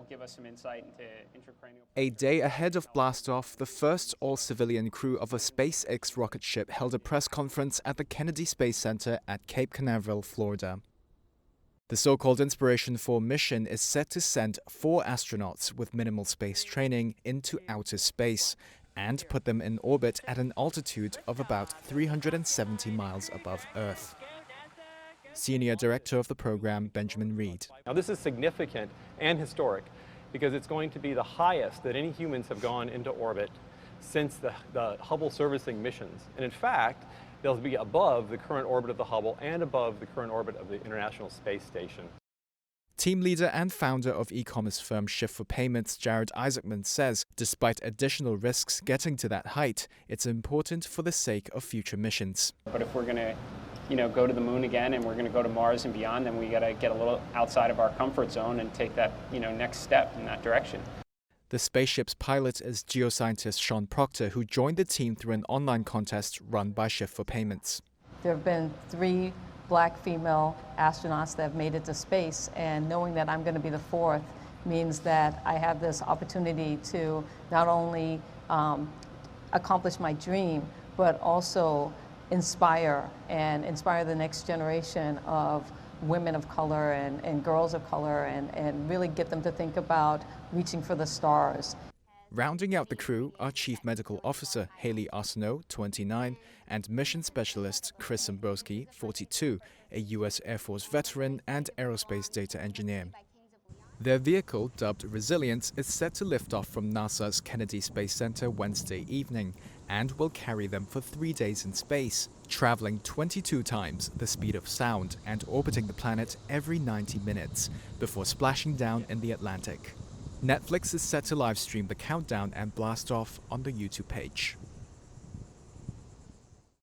will give us some insight into intracranial. A day ahead of blastoff, the first all-civilian crew of a SpaceX rocket ship held a press conference at the Kennedy Space Center at Cape Canaveral, Florida. The so-called Inspiration 4 mission is set to send 4 astronauts with minimal space training into outer space and put them in orbit at an altitude of about 370 miles above Earth. Senior Director of the program, Benjamin Reed. Now this is significant and historic because it's going to be the highest that any humans have gone into orbit since the Hubble servicing missions. And in fact, they'll be above the current orbit of the Hubble and above the current orbit of the International Space Station. Team leader and founder of e-commerce firm Shift for Payments, Jared Isaacman, says despite additional risks getting to that height, it's important for the sake of future missions. But if we're going to go to the moon again and we're going to go to Mars and beyond, then we got to get a little outside of our comfort zone and take that, next step in that direction. The spaceship's pilot is geoscientist Sean Proctor, who joined the team through an online contest run by Shift for Payments. There have been 3 black female astronauts that have made it to space, and knowing that I'm going to be the 4th means that I have this opportunity to not only accomplish my dream, but also inspire the next generation of women of color and girls of color and really get them to think about reaching for the stars. Rounding out the crew are Chief Medical Officer Haley Arsenault, 29, and Mission Specialist Chris Zimbrowski, 42, a U.S. Air Force veteran and aerospace data engineer. Their vehicle, dubbed Resilience, is set to lift off from NASA's Kennedy Space Center Wednesday evening and will carry them for 3 days in space, traveling 22 times the speed of sound and orbiting the planet every 90 minutes before splashing down in the Atlantic. Netflix is set to livestream the countdown and blast off on the YouTube page.